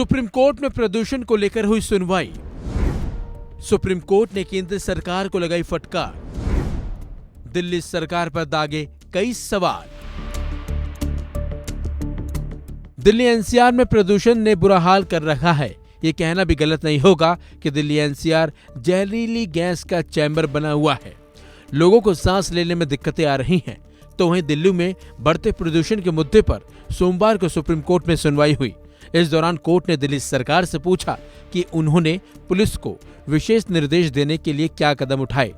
Supreme court में प्रदूषण को लेकर हुई सुनवाई। सुप्रीम कोर्ट ने केंद्र सरकार को लगाई फटकार। दिल्ली सरकार पर दागे कई सवाल। दिल्ली एनसीआर में प्रदूषण ने बुरा हाल कर रखा है। ये कहना भी गलत नहीं होगा कि दिल्ली एनसीआर जहरीली गैस का चैम्बर बना हुआ है। लोगों को सांस लेने में दिक्कतें आ रही हैं। तो वहीं दिल्ली में बढ़ते प्रदूषण के मुद्दे पर सोमवार को सुप्रीम कोर्ट में सुनवाई हुई। इस दौरान कोर्ट ने दिल्ली सरकार से पूछा कि उन्होंने पुलिस को विशेष निर्देश देने के लिए क्या कदम उठाए।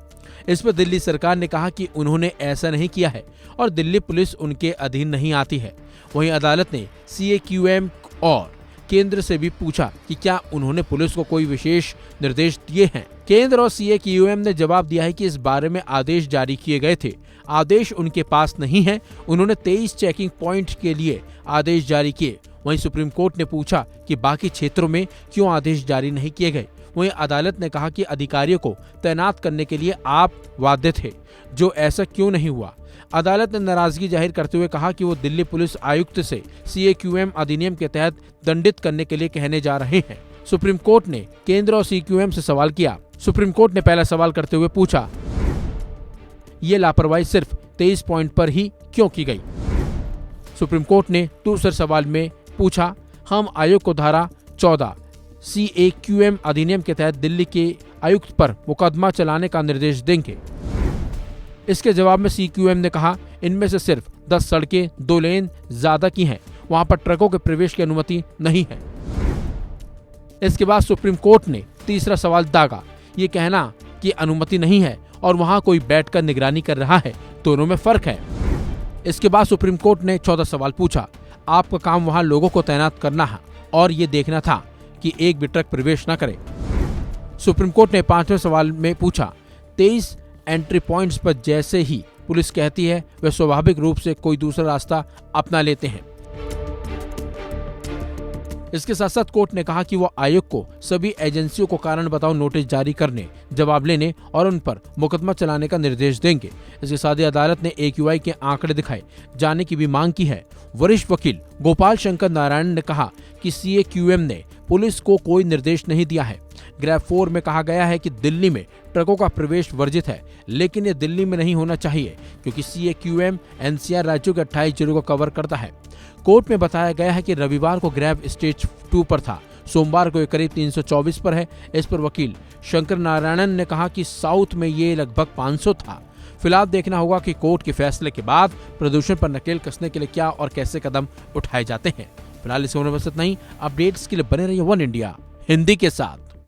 इस पर दिल्ली सरकार ने कहा कि उन्होंने ऐसा नहीं किया है और दिल्ली पुलिस उनके अधीन नहीं आती है। वहीं अदालत ने CAQM और केंद्र से भी पूछा कि क्या उन्होंने पुलिस को कोई विशेष निर्देश दिए हैं। केंद्र और CAQM ने जवाब दिया है कि इस बारे में आदेश जारी किए गए थे। आदेश उनके पास नहीं है। उन्होंने 23 चेकिंग पॉइंट के लिए आदेश जारी किए। वहीं सुप्रीम कोर्ट ने पूछा कि बाकी क्षेत्रों में क्यों आदेश जारी नहीं किए गए। वहीं अदालत ने कहा कि अधिकारियों को तैनात करने के लिए आप बाध्य थे, जो ऐसा क्यों नहीं हुआ। अदालत ने नाराजगी जाहिर करते हुए कहा कि वो दिल्ली पुलिस आयुक्त से CAQM अधिनियम के तहत दंडित करने के लिए कहने जा रहे हैं। सुप्रीम कोर्ट ने केंद्र और CAQM से सवाल किया। सुप्रीम कोर्ट ने पहला सवाल करते हुए पूछा, ये लापरवाही सिर्फ 23 पॉइंट पर ही क्यों की गई। सुप्रीम कोर्ट ने दूसरे सवाल में पूछा, हम आयोग को धारा 14 CAQM अधिनियम के तहत दिल्ली के आयुक्त पर मुकदमा चलाने का निर्देश देंगे। इसके जवाब में CAQM ने कहा, इनमें से सिर्फ 10 सड़कें 2 लेन ज्यादा की हैं, वहां पर ट्रकों के प्रवेश की अनुमति नहीं है। इसके बाद सुप्रीम कोर्ट ने तीसरा सवाल दागा। ये कहना कि अनुमति नहीं है और वहां कोई बैठकर निगरानी कर रहा है, दोनों में फर्क है। इसके बाद सुप्रीम कोर्ट ने 14 सवाल पूछा। आपका काम वहां लोगों को तैनात करना है और ये देखना था कि एक भी ट्रक प्रवेश न करे। सुप्रीम कोर्ट ने 5वें सवाल में पूछा, 23 एंट्री पॉइंट्स पर जैसे ही पुलिस कहती है वे स्वाभाविक रूप से कोई दूसरा रास्ता अपना लेते हैं। इसके साथ साथ कोर्ट ने कहा कि वो आयोग को सभी एजेंसियों को कारण बताओ नोटिस जारी करने, जवाब लेने और उन पर मुकदमा चलाने का निर्देश देंगे। इसके साथ ही अदालत ने AQI के आंकड़े दिखाए जाने की भी मांग की है। वरिष्ठ वकील गोपाल शंकर नारायण ने कहा कि CAQM ने पुलिस को कोई निर्देश नहीं दिया है। ग्राफ 4 में कहा गया है कि दिल्ली में ट्रकों का प्रवेश वर्जित है, लेकिन ये दिल्ली में नहीं होना चाहिए क्योंकि CAQM NCR राज्यों के 28 जिलों को कवर करता है। कोर्ट में बताया गया है कि रविवार को ग्रैब स्टेज 2 पर था, सोमवार को ये करीब 324 पर है। इस पर वकील शंकर नारायणन ने कहा कि साउथ में ये लगभग 500 था। फिलहाल देखना होगा कि कोर्ट के फैसले के बाद प्रदूषण पर नकेल कसने के लिए क्या और कैसे कदम उठाए जाते हैं। फिलहाल इस खबर में बस इतना ही। अपडेट्स के लिए बने रहिए वन इंडिया हिंदी के साथ।